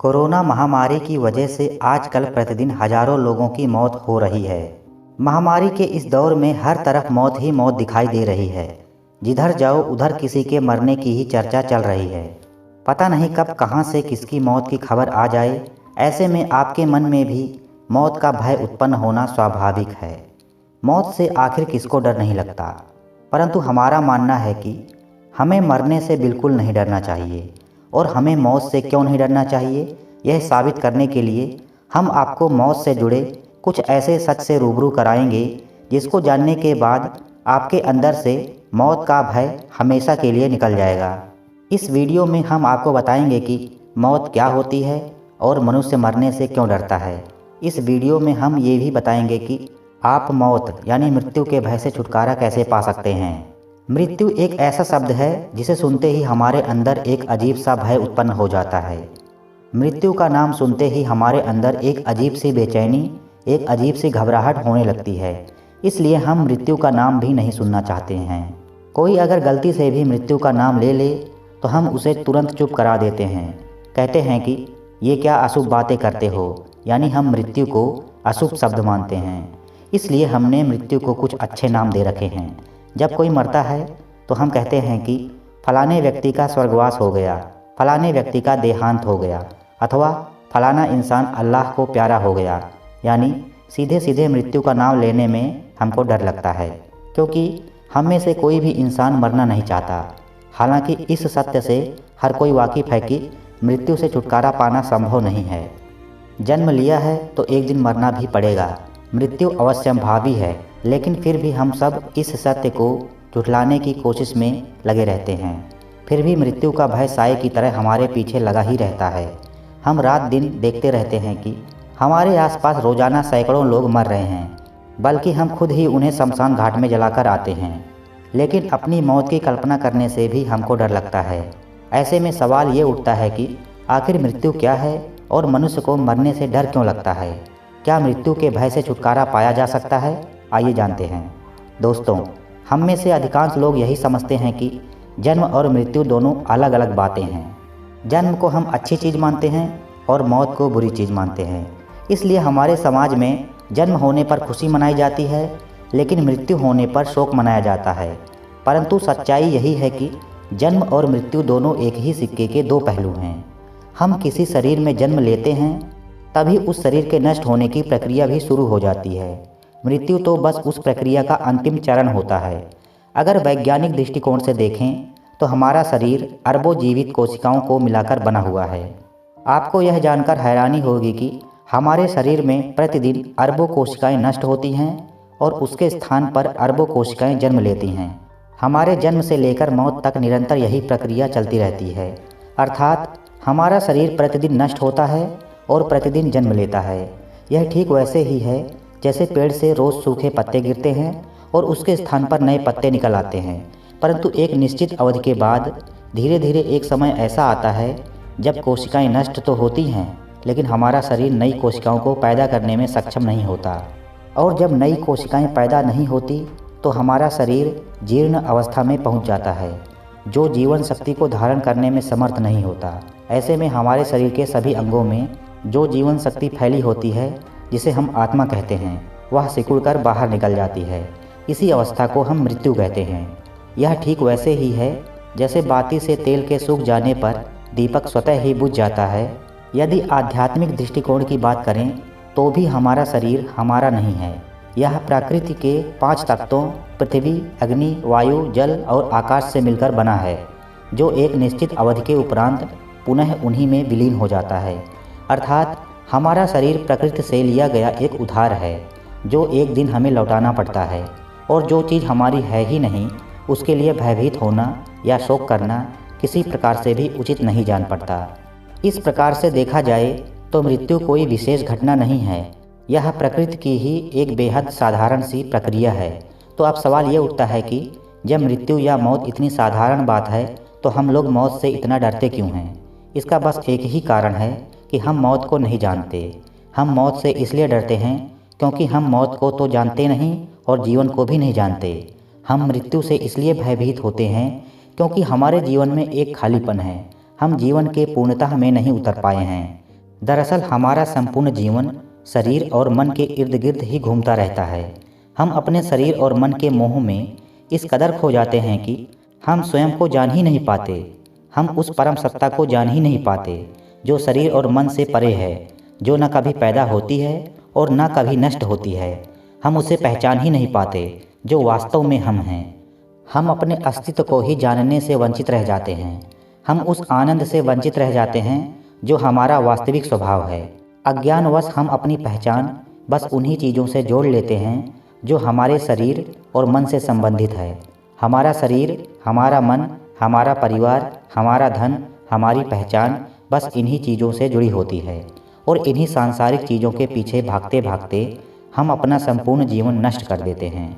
Corona महामारी की वजह से आजकल प्रतिदिन हजारों लोगों की मौत हो रही है। महामारी के इस दौर में हर तरफ मौत ही मौत दिखाई दे रही है। जिधर जाओ उधर किसी के मरने की ही चर्चा चल रही है। पता नहीं कब कहां से किसकी मौत की खबर आ जाए। ऐसे में आपके मन में भी मौत का भय उत्पन्न होना स्वाभाविक है। मौत से आखिर किसको डर नहीं लगता, परंतु हमारा मानना है कि हमें मरने से बिल्कुल नहीं डरना चाहिए। और हमें मौत से क्यों नहीं डरना चाहिए, यह साबित करने के लिए हम आपको मौत से जुड़े कुछ ऐसे सच से रूबरू कराएंगे जिसको जानने के बाद आपके अंदर से मौत का भय हमेशा के लिए निकल जाएगा। इस वीडियो में हम आपको बताएंगे कि मौत क्या होती है और मनुष्य मरने से क्यों डरता है। इस वीडियो में हम ये भी बताएंगे कि आप मौत यानी मृत्यु के भय से छुटकारा कैसे पा सकते हैं। मृत्यु एक ऐसा शब्द है जिसे सुनते ही हमारे अंदर एक अजीब सा भय उत्पन्न हो जाता है। मृत्यु का नाम सुनते ही हमारे अंदर एक अजीब सी बेचैनी, एक अजीब सी घबराहट होने लगती है। इसलिए हम मृत्यु का नाम भी नहीं सुनना चाहते हैं। कोई अगर गलती से भी मृत्यु का नाम ले ले तो हम उसे तुरंत चुप करा देते हैं। कहते हैं कि ये क्या अशुभ बातें करते हो, यानी हम मृत्यु को अशुभ शब्द मानते हैं। इसलिए हमने मृत्यु को कुछ अच्छे नाम दे रखे हैं। जब कोई मरता है तो हम कहते हैं कि फलाने व्यक्ति का स्वर्गवास हो गया, फलाने व्यक्ति का देहांत हो गया, अथवा फलाना इंसान अल्लाह को प्यारा हो गया। यानी सीधे सीधे मृत्यु का नाम लेने में हमको डर लगता है, क्योंकि हम में से कोई भी इंसान मरना नहीं चाहता। हालांकि इस सत्य से हर कोई वाकिफ़ है कि मृत्यु से छुटकारा पाना संभव नहीं है। जन्म लिया है तो एक दिन मरना भी पड़ेगा। मृत्यु अवश्यंभावी है, लेकिन फिर भी हम सब इस सत्य को झुठलाने की कोशिश में लगे रहते हैं। फिर भी मृत्यु का भय साए की तरह हमारे पीछे लगा ही रहता है। हम रात दिन देखते रहते हैं कि हमारे आसपास रोजाना सैकड़ों लोग मर रहे हैं, बल्कि हम खुद ही उन्हें शमशान घाट में जलाकर आते हैं। लेकिन अपनी मौत की कल्पना करने से भी हमको डर लगता है। ऐसे में सवाल ये उठता है कि आखिर मृत्यु क्या है और मनुष्य को मरने से डर क्यों लगता है। क्या मृत्यु के भय से छुटकारा पाया जा सकता है? आइए जानते हैं। दोस्तों, हम में से अधिकांश लोग यही समझते हैं कि जन्म और मृत्यु दोनों अलग अलग बातें हैं। जन्म को हम अच्छी चीज़ मानते हैं और मौत को बुरी चीज़ मानते हैं। इसलिए हमारे समाज में जन्म होने पर खुशी मनाई जाती है, लेकिन मृत्यु होने पर शोक मनाया जाता है। परंतु सच्चाई यही है कि जन्म और मृत्यु दोनों एक ही सिक्के के दो पहलू हैं। हम किसी शरीर में जन्म लेते हैं, तभी उस शरीर के नष्ट होने की प्रक्रिया भी शुरू हो जाती है। मृत्यु तो बस उस प्रक्रिया का अंतिम चरण होता है। अगर वैज्ञानिक दृष्टिकोण से देखें तो हमारा शरीर अरबों जीवित कोशिकाओं को मिलाकर बना हुआ है। आपको यह जानकर हैरानी होगी कि हमारे शरीर में प्रतिदिन अरबों कोशिकाएं नष्ट होती हैं और उसके स्थान पर अरबों कोशिकाएं जन्म लेती हैं। हमारे जन्म से लेकर मौत तक निरंतर यही प्रक्रिया चलती रहती है। अर्थात हमारा शरीर प्रतिदिन नष्ट होता है और प्रतिदिन जन्म लेता है। यह ठीक वैसे ही है जैसे पेड़ से रोज़ सूखे पत्ते गिरते हैं और उसके स्थान पर नए पत्ते निकल आते हैं। परंतु एक निश्चित अवधि के बाद धीरे धीरे एक समय ऐसा आता है जब कोशिकाएं नष्ट तो होती हैं, लेकिन हमारा शरीर नई कोशिकाओं को पैदा करने में सक्षम नहीं होता। और जब नई कोशिकाएं पैदा नहीं होती तो हमारा शरीर जीर्ण अवस्था में पहुंच जाता है, जो जीवन शक्ति को धारण करने में समर्थ नहीं होता। ऐसे में हमारे शरीर के सभी अंगों में जो जीवन शक्ति फैली होती है, जिसे हम आत्मा कहते हैं, वह सिकुड़कर बाहर निकल जाती है। इसी अवस्था को हम मृत्यु कहते हैं। यह ठीक वैसे ही है जैसे बाती से तेल के सूख जाने पर दीपक स्वतः ही बुझ जाता है। यदि आध्यात्मिक दृष्टिकोण की बात करें तो भी हमारा शरीर हमारा नहीं है। यह प्रकृति के 5 तत्वों पृथ्वी, अग्नि, वायु, जल और आकाश से मिलकर बना है, जो एक निश्चित अवधि के उपरांत पुनः उन्हीं में विलीन हो जाता है। अर्थात हमारा शरीर प्रकृति से लिया गया एक उधार है, जो एक दिन हमें लौटाना पड़ता है। और जो चीज़ हमारी है ही नहीं, उसके लिए भयभीत होना या शोक करना किसी प्रकार से भी उचित नहीं जान पड़ता। इस प्रकार से देखा जाए तो मृत्यु कोई विशेष घटना नहीं है। यह प्रकृति की ही एक बेहद साधारण सी प्रक्रिया है। तो अब सवाल ये उठता है कि जब मृत्यु या मौत इतनी साधारण बात है तो हम लोग मौत से इतना डरते क्यों हैं? इसका बस एक ही कारण है कि हम मौत को नहीं जानते। हम मौत से इसलिए डरते हैं क्योंकि हम मौत को तो जानते नहीं और जीवन को भी नहीं जानते। हम मृत्यु से इसलिए भयभीत होते हैं क्योंकि हमारे जीवन में एक खालीपन है। हम जीवन के पूर्णतः में नहीं उतर पाए हैं। दरअसल हमारा संपूर्ण जीवन शरीर और मन के इर्द गिर्द ही घूमता रहता है। हम अपने शरीर और मन के मोह में इस कदर खो जाते हैं कि हम स्वयं को जान ही नहीं पाते। हम उस परम सत्ता को जान ही नहीं पाते जो शरीर और मन से परे है, जो न कभी पैदा होती है और न कभी नष्ट होती है। हम उसे पहचान ही नहीं पाते जो वास्तव में हम हैं। हम अपने अस्तित्व को ही जानने से वंचित रह जाते हैं। हम उस आनंद से वंचित रह जाते हैं जो हमारा वास्तविक स्वभाव है। अज्ञानवश हम अपनी पहचान बस उन्हीं चीज़ों से जोड़ लेते हैं जो हमारे शरीर और मन से संबंधित है। हमारा शरीर, हमारा मन, हमारा परिवार, हमारा धन, हमारी पहचान बस इन्हीं चीज़ों से जुड़ी होती है और इन्हीं सांसारिक चीज़ों के पीछे भागते भागते हम अपना संपूर्ण जीवन नष्ट कर देते हैं।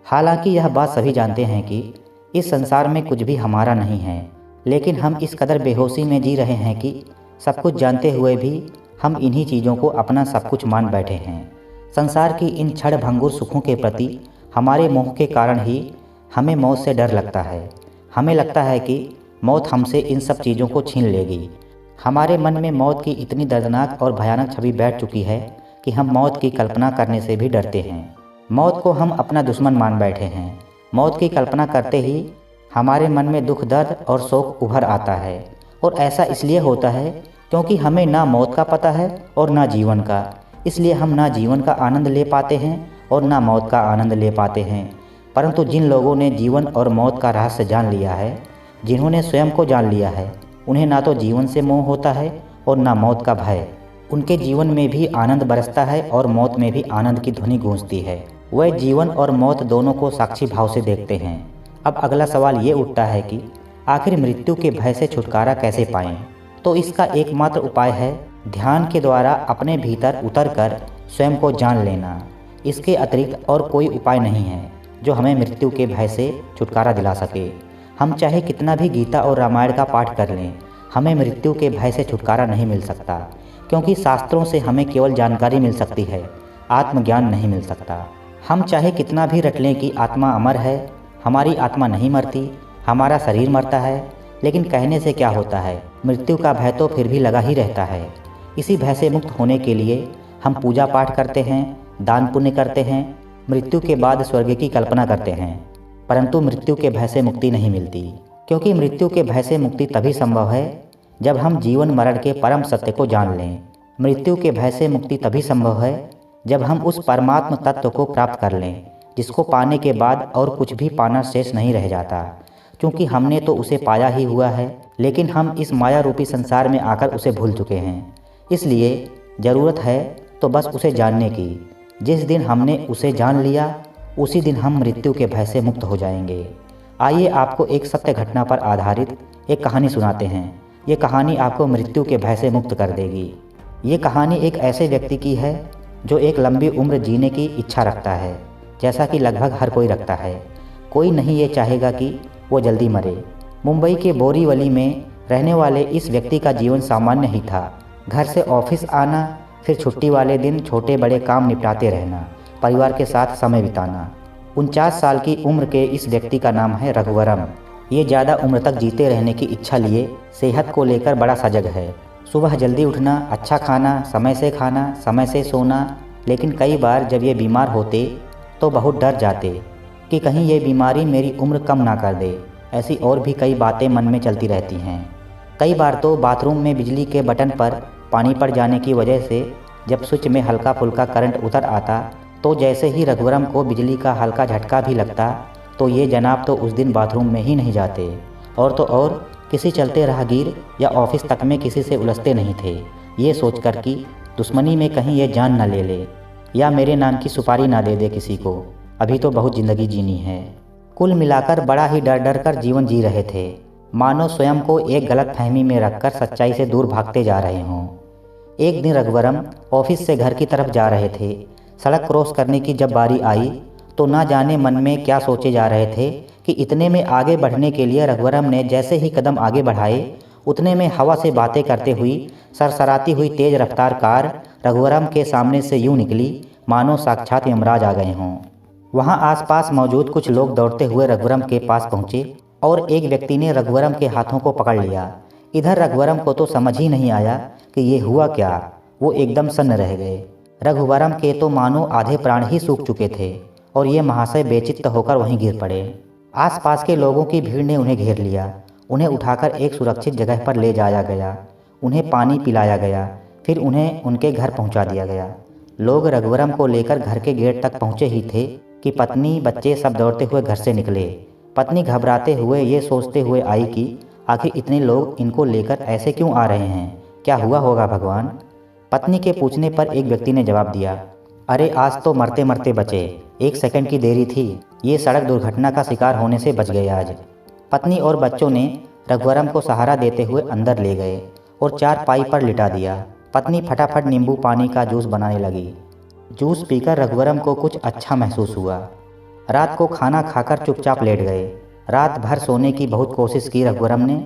हालांकि यह बात सभी जानते हैं कि इस संसार में कुछ भी हमारा नहीं है, लेकिन हम इस कदर बेहोशी में जी रहे हैं कि सब कुछ जानते हुए भी हम इन्हीं चीज़ों को अपना सब कुछ मान बैठे हैं। संसार की इन क्षण भंगुर सुखों के प्रति हमारे मोह के कारण ही हमें मौत से डर लगता है। हमें लगता है कि मौत हमसे इन सब चीज़ों को छीन लेगी। हमारे मन में मौत की इतनी दर्दनाक और भयानक छवि बैठ चुकी है कि हम मौत की कल्पना करने से भी डरते हैं। मौत को हम अपना दुश्मन मान बैठे हैं। मौत की कल्पना करते ही हमारे मन में दुख, दर्द और शोक उभर आता है और ऐसा इसलिए होता है क्योंकि हमें ना मौत का पता है और ना जीवन का। इसलिए हम ना जीवन का आनंद ले पाते हैं और ना मौत का आनंद ले पाते हैं। परंतु जिन लोगों ने जीवन और मौत का रहस्य जान लिया है, जिन्होंने स्वयं को जान लिया है, उन्हें ना तो जीवन से मोह होता है और ना मौत का भय। उनके जीवन में भी आनंद बरसता है और मौत में भी आनंद की ध्वनि गूंजती है। वह जीवन और मौत दोनों को साक्षी भाव से देखते हैं। अब अगला सवाल ये उठता है कि आखिर मृत्यु के भय से छुटकारा कैसे पाएं? तो इसका एकमात्र उपाय है ध्यान के द्वारा अपने भीतर उतरकर स्वयं को जान लेना। इसके अतिरिक्त और कोई उपाय नहीं है जो हमें मृत्यु के भय से छुटकारा दिला सके। हम चाहे कितना भी गीता और रामायण का पाठ कर लें, हमें मृत्यु के भय से छुटकारा नहीं मिल सकता, क्योंकि शास्त्रों से हमें केवल जानकारी मिल सकती है, आत्मज्ञान नहीं मिल सकता। हम चाहे कितना भी रट लें कि आत्मा अमर है, हमारी आत्मा नहीं मरती, हमारा शरीर मरता है, लेकिन कहने से क्या होता है, मृत्यु का भय तो फिर भी लगा ही रहता है। इसी भय से मुक्त होने के लिए हम पूजा पाठ करते हैं, दान पुण्य करते हैं, मृत्यु के बाद स्वर्ग की कल्पना करते हैं, परंतु मृत्यु के भय से मुक्ति नहीं मिलती। क्योंकि मृत्यु के भय से मुक्ति तभी संभव है जब हम जीवन मरण के परम सत्य को जान लें। मृत्यु के भय से मुक्ति तभी संभव है जब हम उस परमात्म तत्व को प्राप्त कर लें, जिसको पाने के बाद और कुछ भी पाना शेष नहीं रह जाता। क्योंकि हमने तो उसे पाया ही हुआ है, लेकिन हम इस माया रूपी संसार में आकर उसे भूल चुके हैं। इसलिए ज़रूरत है तो बस उसे जानने की। जिस दिन हमने उसे जान लिया, उसी दिन हम मृत्यु के भय से मुक्त हो जाएंगे। आइए आपको एक सत्य घटना पर आधारित एक कहानी सुनाते हैं। ये कहानी आपको मृत्यु के भय से मुक्त कर देगी। ये कहानी एक ऐसे व्यक्ति की है जो एक लंबी उम्र जीने की इच्छा रखता है, जैसा कि लगभग हर कोई रखता है। कोई नहीं ये चाहेगा कि वो जल्दी मरे। मुंबई के बोरीवली में रहने वाले इस व्यक्ति का जीवन सामान्य ही था। घर से ऑफिस आना, फिर छुट्टी वाले दिन छोटे बड़े काम निपटाते रहना, परिवार के साथ समय बिताना। 49 साल की उम्र के इस व्यक्ति का नाम है रघुवरम। ये ज़्यादा उम्र तक जीते रहने की इच्छा लिए सेहत को लेकर बड़ा सजग है। सुबह जल्दी उठना, अच्छा खाना, समय से खाना, समय से सोना। लेकिन कई बार जब ये बीमार होते तो बहुत डर जाते कि कहीं ये बीमारी मेरी उम्र कम ना कर दे। ऐसी और भी कई बातें मन में चलती रहती हैं। कई बार तो बाथरूम में बिजली के बटन पर पानी पड़ जाने की वजह से जब स्विच में हल्का फुल्का करंट उतर आता तो जैसे ही रघुवरम को बिजली का हल्का झटका भी लगता तो ये जनाब तो उस दिन बाथरूम में ही नहीं जाते, और तो और किसी चलते राहगीर या ऑफिस तक में किसी से उलझते नहीं थे, ये सोचकर कि दुश्मनी में कहीं ये जान न ले ले या मेरे नाम की सुपारी ना दे दे किसी को, अभी तो बहुत ज़िंदगी जीनी है। कुल मिलाकर बड़ा ही डर डर कर जीवन जी रहे थे, मानो स्वयं को एक गलत फहमी में रखकर सच्चाई से दूर भागते जा रहे हों। एक दिन रघुवरम ऑफिस से घर की तरफ जा रहे थे। सड़क क्रॉस करने की जब बारी आई तो ना जाने मन में क्या सोचे जा रहे थे कि इतने में आगे बढ़ने के लिए रघुवरम ने जैसे ही कदम आगे बढ़ाए, उतने में हवा से बातें करते हुई सरसराती हुई तेज रफ्तार कार रघुवरम के सामने से यूं निकली मानो साक्षात यमराज आ गए हों। वहां आसपास मौजूद कुछ लोग दौड़ते हुए रघुवरम के पास पहुंचे और एक व्यक्ति ने रघुवरम के हाथों को पकड़ लिया। इधर रघुवरम को तो समझ ही नहीं आया कि ये हुआ क्या। वो एकदम सन्न रह गए। रघुवरम के तो मानो आधे प्राण ही सूख चुके थे और ये महाशय बेचित्त होकर वहीं गिर पड़े। आसपास के लोगों की भीड़ ने उन्हें घेर लिया। उन्हें उठाकर एक सुरक्षित जगह पर ले जाया गया। उन्हें पानी पिलाया गया, फिर उन्हें उनके घर पहुंचा दिया गया। लोग रघुवरम को लेकर घर के गेट तक पहुंचे ही थे कि पत्नी बच्चे सब दौड़ते हुए घर से निकले। पत्नी घबराते हुए ये सोचते हुए आई कि आखिर इतने लोग इनको लेकर ऐसे क्यों आ रहे हैं, क्या हुआ होगा भगवान। पत्नी के पूछने पर एक व्यक्ति ने जवाब दिया, अरे आज तो मरते मरते बचे, 1 सेकंड की देरी थी, ये सड़क दुर्घटना का शिकार होने से बच गए आज। पत्नी और बच्चों ने रघुवरम को सहारा देते हुए अंदर ले गए और चारपाई पर लिटा दिया। पत्नी फटाफट नींबू पानी का जूस बनाने लगी। जूस पीकर रघुवरम को कुछ अच्छा महसूस हुआ। रात को खाना खाकर चुपचाप लेट गए। रात भर सोने की बहुत कोशिश की रघुवरम ने,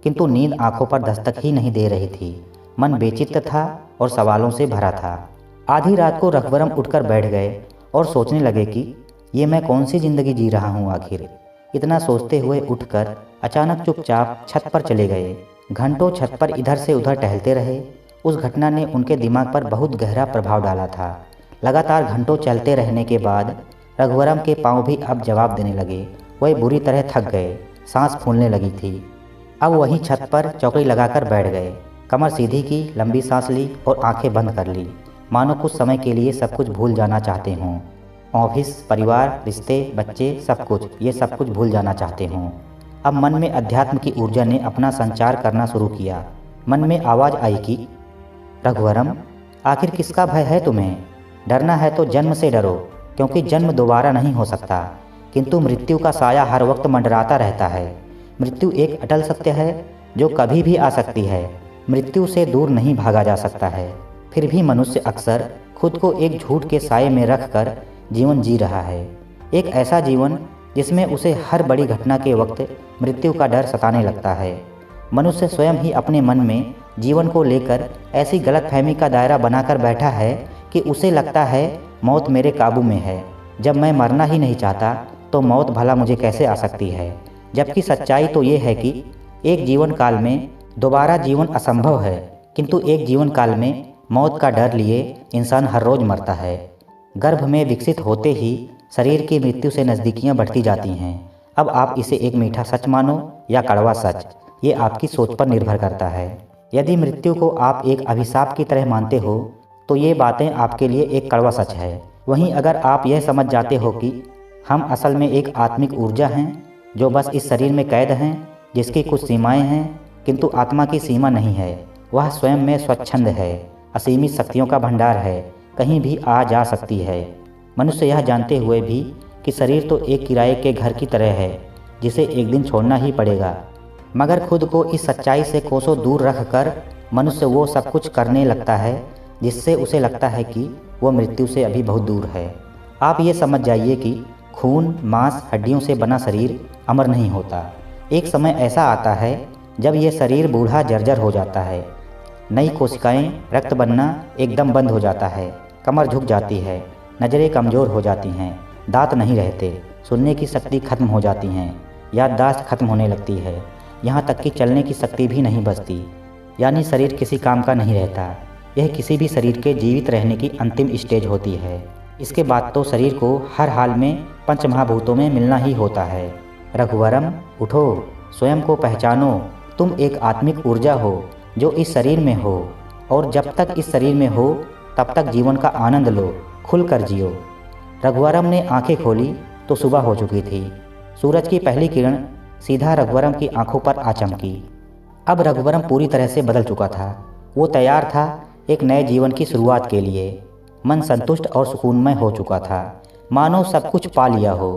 किंतु नींद आंखों पर दस्तक ही नहीं दे रही थी। मन बेचित्त था और सवालों से भरा था। आधी रात को रघुवरम उठकर बैठ गए और सोचने लगे कि ये मैं कौन सी जिंदगी जी रहा हूँ आखिर। इतना सोचते हुए उठकर अचानक चुपचाप छत पर चले गए। घंटों छत पर इधर से उधर टहलते रहे। उस घटना ने उनके दिमाग पर बहुत गहरा प्रभाव डाला था। लगातार घंटों चलते रहने के बाद रघुवरम के पांव भी अब जवाब देने लगे। वह बुरी तरह थक गए, सांस फूलने लगी थी। अब वहीं छत पर चौकड़ी लगाकर बैठ गए। कमर सीधी की, लंबी सांस ली और आंखें बंद कर ली, मानो कुछ समय के लिए सब कुछ भूल जाना चाहते हों। ऑफिस, परिवार, रिश्ते, बच्चे, सब कुछ, ये सब कुछ भूल जाना चाहते हों। अब मन में अध्यात्म की ऊर्जा ने अपना संचार करना शुरू किया। मन में आवाज़ आई कि रघुवरम, आखिर किसका भय है तुम्हें? डरना है तो जन्म से डरो, क्योंकि जन्म दोबारा नहीं हो सकता, किंतु मृत्यु का साया हर वक्त मंडराता रहता है। मृत्यु एक अटल सत्य है जो कभी भी आ सकती है। मृत्यु से दूर नहीं भागा जा सकता है। फिर भी मनुष्य अक्सर खुद को एक झूठ के साये में रखकर जीवन जी रहा है। एक ऐसा जीवन जिसमें उसे हर बड़ी घटना के वक्त मृत्यु का डर सताने लगता है। मनुष्य स्वयं ही अपने मन में जीवन को लेकर ऐसी गलतफहमी का दायरा बनाकर बैठा है कि उसे लगता है मौत मेरे काबू में है। जब मैं मरना ही नहीं चाहता तो मौत भला मुझे कैसे आ सकती है। जबकि सच्चाई तो ये है कि एक जीवन काल में दोबारा जीवन असंभव है, किंतु एक जीवन काल में मौत का डर लिए इंसान हर रोज़ मरता है। गर्भ में विकसित होते ही शरीर की मृत्यु से नज़दीकियाँ बढ़ती जाती हैं। अब आप इसे एक मीठा सच मानो या कड़वा सच, ये आपकी सोच पर निर्भर करता है। यदि मृत्यु को आप एक अभिशाप की तरह मानते हो तो ये बातें आपके लिए एक कड़वा सच है। वहीं अगर आप यह समझ जाते हो कि हम असल में एक आत्मिक ऊर्जा हैं जो बस इस शरीर में कैद हैं, जिसकी कुछ सीमाएं हैं किंतु आत्मा की सीमा नहीं है, वह स्वयं में स्वच्छंद है, असीमित शक्तियों का भंडार है, कहीं भी आ जा सकती है। मनुष्य यह जानते हुए भी कि शरीर तो एक किराए के घर की तरह है जिसे एक दिन छोड़ना ही पड़ेगा, मगर खुद को इस सच्चाई से कोसों दूर रख कर मनुष्य वो सब कुछ करने लगता है जिससे उसे लगता है कि वो मृत्यु से अभी बहुत दूर है। आप ये समझ जाइए कि खून, मांस, हड्डियों से बना शरीर अमर नहीं होता। एक समय ऐसा आता है जब ये शरीर बूढ़ा जर्जर हो जाता है। नई कोशिकाएं, रक्त बनना एकदम बंद हो जाता है, कमर झुक जाती है, नज़रें कमज़ोर हो जाती हैं, दांत नहीं रहते, सुनने की शक्ति खत्म हो जाती हैं, याददाश्त खत्म होने लगती है, यहाँ तक कि चलने की शक्ति भी नहीं बचती। यानी शरीर किसी काम का नहीं रहता। यह किसी भी शरीर के जीवित रहने की अंतिम स्टेज होती है। इसके बाद तो शरीर को हर हाल में पंचमहाभूतों में मिलना ही होता है। रघुवरम, उठो, स्वयं को पहचानो। तुम एक आत्मिक ऊर्जा हो जो इस शरीर में हो, और जब तक इस शरीर में हो तब तक जीवन का आनंद लो, खुलकर जियो। रघुवरम ने आंखें खोली तो सुबह हो चुकी थी। सूरज की पहली किरण सीधा रघुवरम की आंखों पर आ चमकी। अब रघुवरम पूरी तरह से बदल चुका था। वो तैयार था एक नए जीवन की शुरुआत के लिए। मन संतुष्ट और सुकूनमय हो चुका था, मानो सब कुछ पा लिया हो।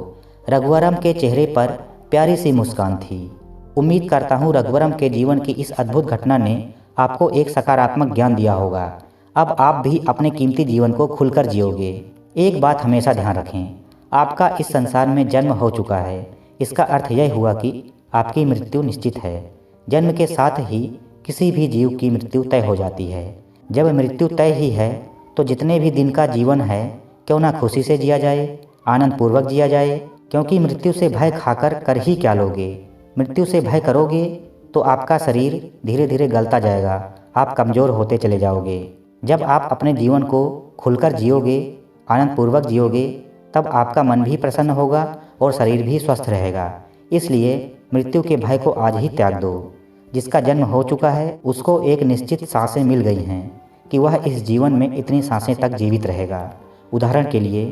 रघुवरम के चेहरे पर प्यारी सी मुस्कान थी। उम्मीद करता हूँ रघुवरम के जीवन की इस अद्भुत घटना ने आपको एक सकारात्मक ज्ञान दिया होगा। अब आप भी अपने कीमती जीवन को खुलकर जियोगे। एक बात हमेशा ध्यान रखें, आपका इस संसार में जन्म हो चुका है। इसका अर्थ यह हुआ कि आपकी मृत्यु निश्चित है। जन्म के साथ ही किसी भी जीव की मृत्यु तय हो जाती है। जब मृत्यु तय ही है तो जितने भी दिन का जीवन है क्यों ना खुशी से जिया जाए, आनंद पूर्वक जिया जाए, क्योंकि मृत्यु से भय खाकर कर ही क्या लोगे। मृत्यु से भय करोगे तो आपका शरीर धीरे धीरे गलता जाएगा, आप कमज़ोर होते चले जाओगे। जब आप अपने जीवन को खुलकर जियोगे, आनंदपूर्वक जियोगे, तब आपका मन भी प्रसन्न होगा और शरीर भी स्वस्थ रहेगा। इसलिए मृत्यु के भय को आज ही त्याग दो। जिसका जन्म हो चुका है उसको एक निश्चित सांसें मिल गई हैं कि वह इस जीवन में इतनी सांसें तक जीवित रहेगा। उदाहरण के लिए,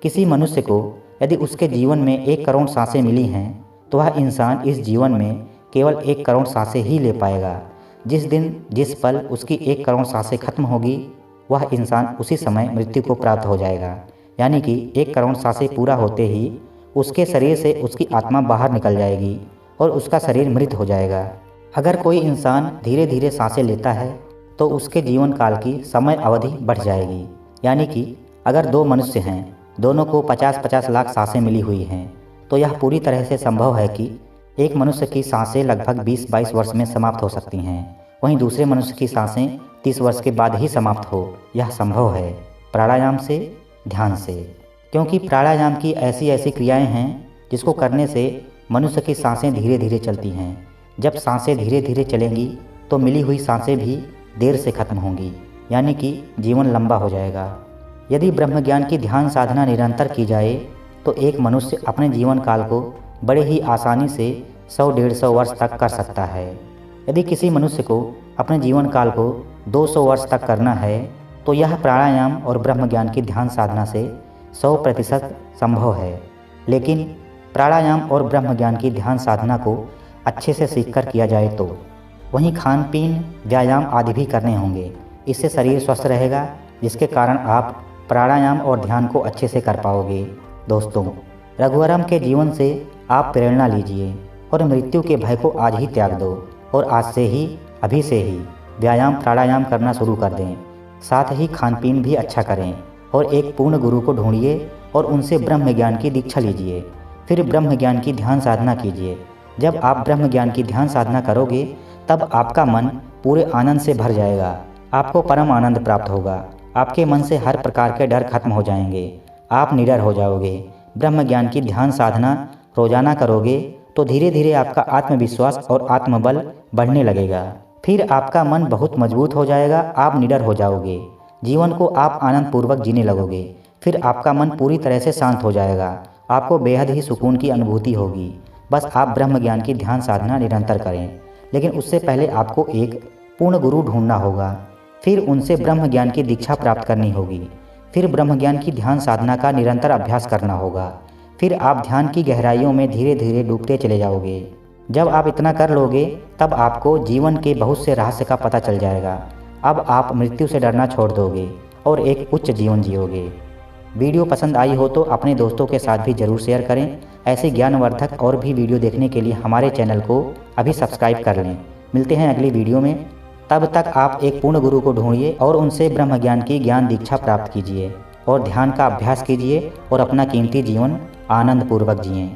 किसी मनुष्य को यदि उसके जीवन में 1 करोड़ सांसें मिली हैं तो वह इंसान इस जीवन में केवल 1 करोड़ सांसें ही ले पाएगा। जिस दिन जिस पल उसकी 1 करोड़ सांसें खत्म होगी, वह इंसान उसी समय मृत्यु को प्राप्त हो जाएगा। यानी कि 1 करोड़ सांसें पूरा होते ही उसके शरीर से उसकी आत्मा बाहर निकल जाएगी और उसका शरीर मृत हो जाएगा। अगर कोई इंसान धीरे धीरे सांसें लेता है तो उसके जीवन काल की समय अवधि बढ़ जाएगी। यानी कि अगर 2 मनुष्य हैं, दोनों को 50-50 लाख सांसें मिली हुई हैं, तो यह पूरी तरह से संभव है कि एक मनुष्य की सांसें लगभग 20-22 वर्ष में समाप्त हो सकती हैं, वहीं दूसरे मनुष्य की सांसें 30 वर्ष के बाद ही समाप्त हो। यह संभव है प्राणायाम से, ध्यान से। क्योंकि प्राणायाम की ऐसी ऐसी क्रियाएं हैं जिसको करने से मनुष्य की सांसें धीरे धीरे चलती हैं। जब सांसें धीरे धीरे चलेंगी तो मिली हुई सांसें भी देर से खत्म होंगी, यानी कि जीवन लंबा हो जाएगा। यदि ब्रह्मज्ञान की ध्यान साधना निरंतर की जाए तो एक मनुष्य अपने जीवन काल को बड़े ही आसानी से 100-150 वर्ष तक कर सकता है। यदि किसी मनुष्य को अपने जीवन काल को 200 वर्ष तक करना है तो यह प्राणायाम और ब्रह्मज्ञान की ध्यान साधना से 100% संभव है। लेकिन प्राणायाम और ब्रह्मज्ञान की ध्यान साधना को अच्छे से सीखकर किया जाए तो वहीं खान पीन, व्यायाम आदि भी करने होंगे। इससे शरीर स्वस्थ रहेगा, जिसके कारण आप प्राणायाम और ध्यान को अच्छे से कर पाओगे। दोस्तों, रघुवरम के जीवन से आप प्रेरणा लीजिए और मृत्यु के भय को आज ही त्याग दो और आज से ही, अभी से ही व्यायाम प्राणायाम करना शुरू कर दें। साथ ही खान पीन भी अच्छा करें और एक पूर्ण गुरु को ढूंढिए और उनसे ब्रह्म ज्ञान की दीक्षा लीजिए। फिर ब्रह्म ज्ञान की ध्यान साधना कीजिए। जब आप ब्रह्म ज्ञान की ध्यान साधना करोगे तब आपका मन पूरे आनंद से भर जाएगा। आपको परम आनंद प्राप्त होगा। आपके मन से हर प्रकार के डर खत्म हो जाएंगे। आप निडर हो जाओगे। ब्रह्म ज्ञान की ध्यान साधना रोजाना करोगे तो धीरे धीरे आपका आत्मविश्वास और आत्मबल बढ़ने लगेगा। फिर आपका मन बहुत मजबूत हो जाएगा। आप निडर हो जाओगे। जीवन को आप आनंद पूर्वक जीने लगोगे। फिर आपका मन पूरी तरह से शांत हो जाएगा। आपको बेहद ही सुकून की अनुभूति होगी। बस आप ब्रह्म ज्ञान की ध्यान साधना निरंतर करें, लेकिन उससे पहले आपको एक पूर्ण गुरु ढूंढना होगा। फिर उनसे ब्रह्म ज्ञान की दीक्षा प्राप्त करनी होगी। फिर ब्रह्म ज्ञान की ध्यान साधना का निरंतर अभ्यास करना होगा। फिर आप ध्यान की गहराइयों में धीरे धीरे डूबते चले जाओगे। जब आप इतना कर लोगे तब आपको जीवन के बहुत से रहस्य का पता चल जाएगा। अब आप मृत्यु से डरना छोड़ दोगे और एक उच्च जीवन जियोगे। वीडियो पसंद आई हो तो अपने दोस्तों के साथ भी ज़रूर शेयर करें। ऐसे ज्ञानवर्धक और भी वीडियो देखने के लिए हमारे चैनल को अभी सब्सक्राइब कर लें। मिलते हैं अगली वीडियो में। तब तक आप एक पूर्ण गुरु को ढूंढिए और उनसे ब्रह्म ज्ञान की ज्ञान दीक्षा प्राप्त कीजिए और ध्यान का अभ्यास कीजिए और अपना कीमती जीवन आनंद पूर्वक जिएं।